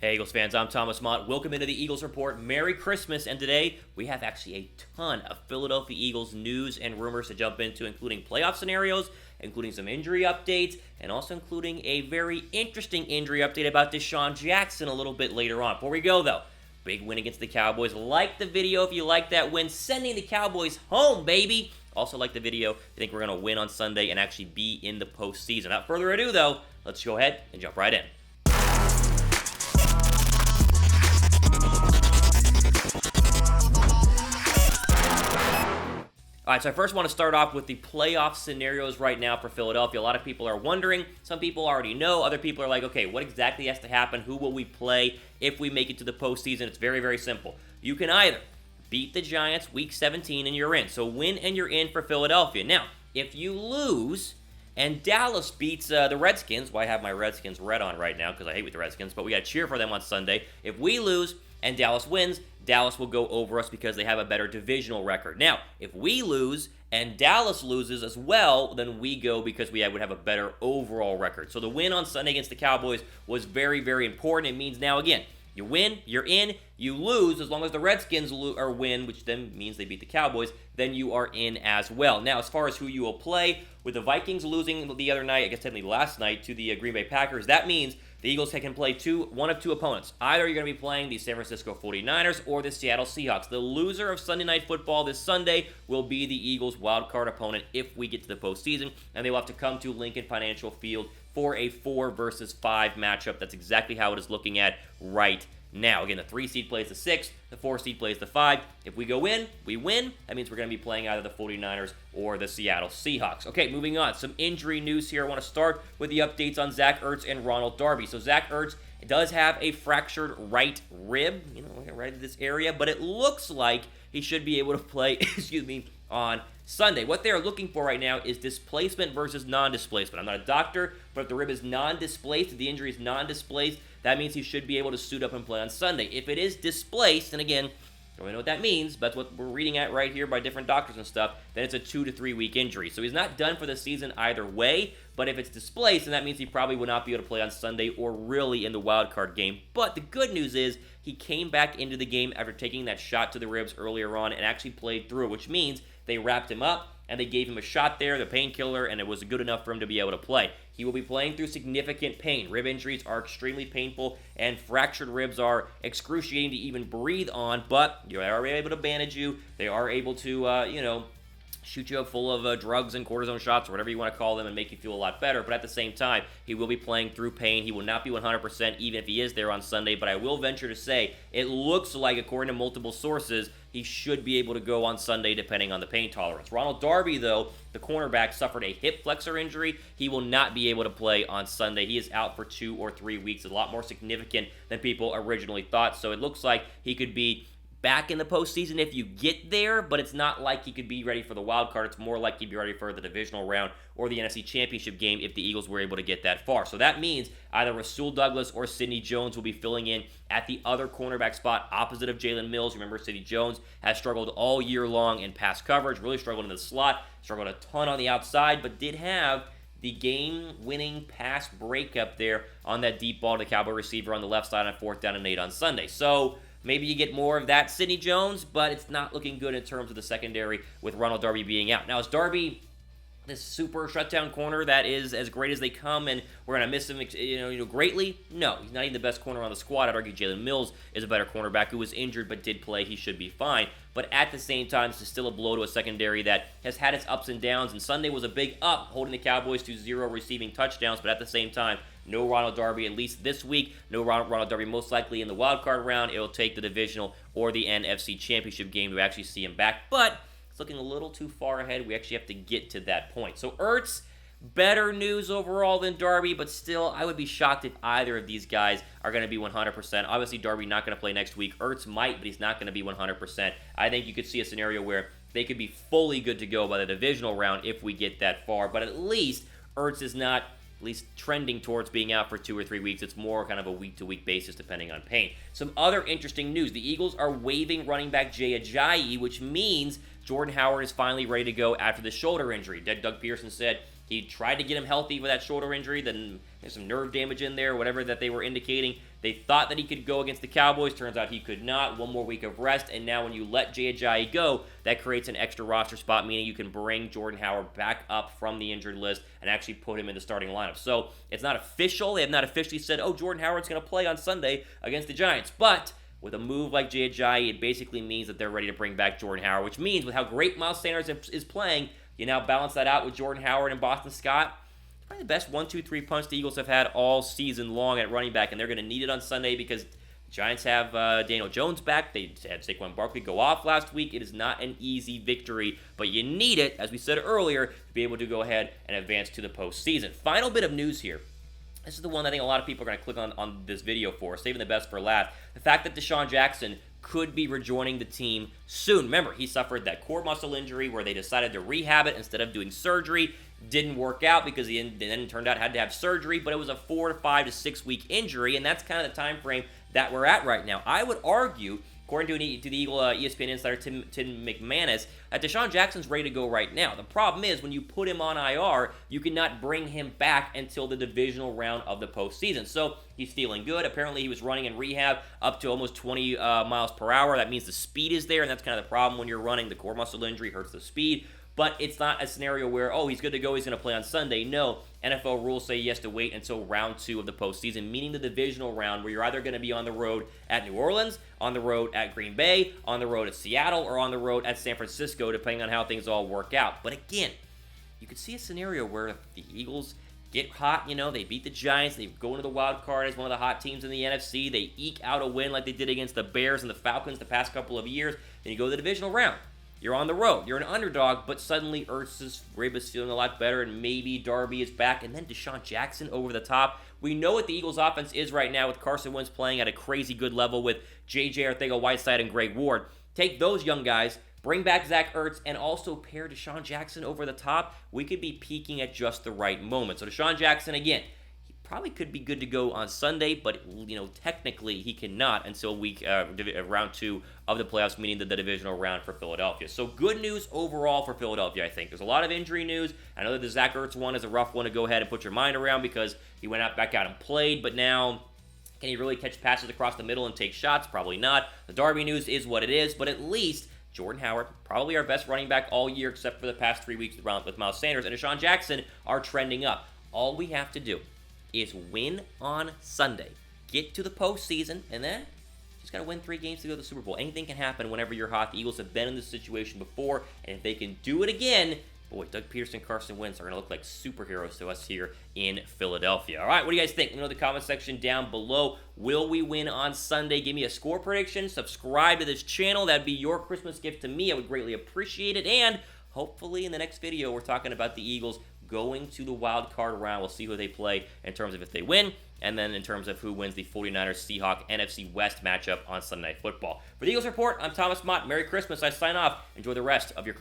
Hey Eagles fans, I'm Thomas Mott. Welcome into the Eagles Report. Merry Christmas, and today we have actually a ton of Philadelphia Eagles news and rumors to jump into, including playoff scenarios, including some injury updates, and also including a very interesting injury update about DeSean Jackson a little bit later on. Before we go though, big win against the Cowboys. Like the video if you like that win, sending the Cowboys home, baby! Also like the video if you think we're going to win on Sunday and actually be in the postseason. Without further ado though, let's go ahead and jump right in. All right, so I first want to start off with the playoff scenarios right now for Philadelphia. A lot of people are wondering. Some people already know. Other people are like, okay, what exactly has to happen? Who will we play if we make it to the postseason? It's very, very simple. You can either beat the Giants week 17 and you're in. So win and you're in for Philadelphia. Now, if you lose and Dallas beats the Redskins, well, I have my Redskins red on right now because I hate with the Redskins, but we got to cheer for them on Sunday. If we lose and Dallas wins, Dallas will go over us because they have a better divisional record. Now, if we lose and Dallas loses as well, then we go because we would have a better overall record. So the win on Sunday against the Cowboys was very, very important. It means now, again, you win, you're in. You lose, as long as the Redskins win, which then means they beat the Cowboys, then you are in as well. Now, as far as who you will play, with the Vikings losing the other night, I guess technically last night, to the Green Bay Packers, that means the Eagles can play one of two opponents. Either you're going to be playing the San Francisco 49ers or the Seattle Seahawks. The loser of Sunday Night Football this Sunday will be the Eagles' wildcard opponent if we get to the postseason, and they will have to come to Lincoln Financial Field for a 4 versus 5 matchup. That's exactly how it is looking at right now. Again, the 3 seed plays the 6, the 4 seed plays the 5. If we go in, we win. That means we're going to be playing either the 49ers or the Seattle Seahawks. Okay, moving on. Some injury news here. I want to start with the updates on Zach Ertz and Ronald Darby. So Zach Ertz does have a fractured right rib, right in this area, but it looks like he should be able to play, on Sunday. What they're looking for right now is displacement versus non-displacement. I'm not a doctor, but if the rib is non-displaced, if the injury is non-displaced, that means he should be able to suit up and play on Sunday. If it is displaced, and again, I don't really know what that means, but that's what we're reading at right here by different doctors and stuff, then it's a 2 to 3 week injury. So he's not done for the season either way, but if it's displaced, then that means he probably will not be able to play on Sunday or really in the wild card game. But the good news is he came back into the game after taking that shot to the ribs earlier on and actually played through it, which means they wrapped him up and they gave him a shot there, the painkiller, and it was good enough for him to be able to play. He will be playing through significant pain. Rib injuries are extremely painful, and fractured ribs are excruciating to even breathe on, but they are able to bandage you. They are able to, shoot you up full of drugs and cortisone shots or whatever you want to call them and make you feel a lot better. But at the same time, he will be playing through pain. He will not be 100% even if he is there on Sunday. But I will venture to say it looks like, according to multiple sources, he should be able to go on Sunday depending on the pain tolerance. Ronald Darby, though, the cornerback, suffered a hip flexor injury. He will not be able to play on Sunday. He is out for 2 or 3 weeks. It's a lot more significant than people originally thought. So it looks like he could be back in the postseason if you get there, but it's not like he could be ready for the wild card. It's more like he'd be ready for the divisional round or the NFC Championship game if the Eagles were able to get that far. So that means either Rasul Douglas or Sidney Jones will be filling in at the other cornerback spot opposite of Jalen Mills. Remember, Sidney Jones has struggled all year long in pass coverage, really struggled in the slot, struggled a ton on the outside, but did have the game-winning pass breakup there on that deep ball to the Cowboy receiver on the left side on 4th down and 8 on Sunday. So maybe you get more of that Sidney Jones, but it's not looking good in terms of the secondary with Ronald Darby being out. Now, is Darby this super shutdown corner that is as great as they come and we're going to miss him greatly? No, he's not even the best corner on the squad. I'd argue Jalen Mills is a better cornerback who was injured but did play. He should be fine. But at the same time, this is still a blow to a secondary that has had its ups and downs, and Sunday was a big up, holding the Cowboys to 0 receiving touchdowns, but at the same time, no Ronald Darby, at least this week. No Ronald Darby most likely in the wildcard round. It'll take the divisional or the NFC Championship game to actually see him back, but it's looking a little too far ahead. We actually have to get to that point. So Ertz, better news overall than Darby, but still, I would be shocked if either of these guys are going to be 100%. Obviously, Darby not going to play next week. Ertz might, but he's not going to be 100%. I think you could see a scenario where they could be fully good to go by the divisional round if we get that far, but at least Ertz is not at least trending towards being out for 2 or 3 weeks. It's more kind of a week-to-week basis depending on pain. Some other interesting news. The Eagles are waiving running back Jay Ajayi, which means Jordan Howard is finally ready to go after the shoulder injury. Doug Pearson said he tried to get him healthy with that shoulder injury, then there's some nerve damage in there, whatever that they were indicating. They thought that he could go against the Cowboys. Turns out he could not. One more week of rest, and now when you let Jay Ajayi go, that creates an extra roster spot, meaning you can bring Jordan Howard back up from the injured list and actually put him in the starting lineup. So it's not official. They have not officially said, oh, Jordan Howard's going to play on Sunday against the Giants. But with a move like Jay Ajayi, it basically means that they're ready to bring back Jordan Howard, which means with how great Miles Sanders is playing, you now balance that out with Jordan Howard and Boston Scott. Probably the best 1-2-3 punch the Eagles have had all season long at running back, and they're going to need it on Sunday because the Giants have Daniel Jones back. They had Saquon Barkley go off last week. It is not an easy victory, but you need it, as we said earlier, to be able to go ahead and advance to the postseason. Final bit of news here. This is the one I think a lot of people are going to click on this video for, saving the best for last. The fact that DeSean Jackson could be rejoining the team soon. Remember, he suffered that core muscle injury where they decided to rehab it instead of doing surgery. Didn't work out because he then turned out had to have surgery, but it was a 4 to 5 to 6 week injury, and that's kind of the time frame that we're at right now. I would argue, according to the Eagle ESPN insider Tim McManus, that DeSean Jackson's ready to go right now. The problem is when you put him on IR, you cannot bring him back until the divisional round of the postseason. So he's feeling good. Apparently he was running in rehab up to almost 20 miles per hour. That means the speed is there, and that's kind of the problem when you're running. The core muscle injury hurts the speed. But it's not a scenario where, oh, he's good to go, he's going to play on Sunday. No, NFL rules say he has to wait until round 2 of the postseason, meaning the divisional round, where you're either going to be on the road at New Orleans, on the road at Green Bay, on the road at Seattle, or on the road at San Francisco, depending on how things all work out. But again, you could see a scenario where if the Eagles get hot, they beat the Giants, they go into the wild card as one of the hot teams in the NFC, they eke out a win like they did against the Bears and the Falcons the past couple of years, then you go to the divisional round. You're on the road. You're an underdog, but suddenly Ertz's rib is feeling a lot better, and maybe Darby is back, and then DeSean Jackson over the top. We know what the Eagles' offense is right now with Carson Wentz playing at a crazy good level with J.J. Arcega-Whiteside and Greg Ward. Take those young guys, bring back Zach Ertz, and also pair DeSean Jackson over the top. We could be peaking at just the right moment. So DeSean Jackson, again, probably could be good to go on Sunday, but technically he cannot until round 2 of the playoffs, meaning the divisional round for Philadelphia. So good news overall for Philadelphia, I think. There's a lot of injury news. I know that the Zach Ertz one is a rough one to go ahead and put your mind around because he went back out and played, but now can he really catch passes across the middle and take shots? Probably not. The Darby news is what it is, but at least Jordan Howard, probably our best running back all year except for the past 3 weeks with Miles Sanders, and DeSean Jackson are trending up. All we have to do is win on Sunday, get to the postseason, and then just got to win 3 games to go to the Super Bowl. Anything can happen whenever you're hot. The Eagles have been in this situation before, and if they can do it again, boy, Doug Peterson, Carson Wentz are going to look like superheroes to us here in Philadelphia. All right, what do you guys think? Let me know in the comment section down below. Will we win on Sunday? Give me a score prediction. Subscribe to this channel. That'd be your Christmas gift to me. I would greatly appreciate it, and hopefully in the next video, we're talking about the Eagles going to the wild card round. We'll see who they play in terms of if they win, and then in terms of who wins the 49ers-Seahawks NFC West matchup on Sunday Night Football. For the Eagles Report, I'm Thomas Mott. Merry Christmas. I sign off. Enjoy the rest of your Christmas.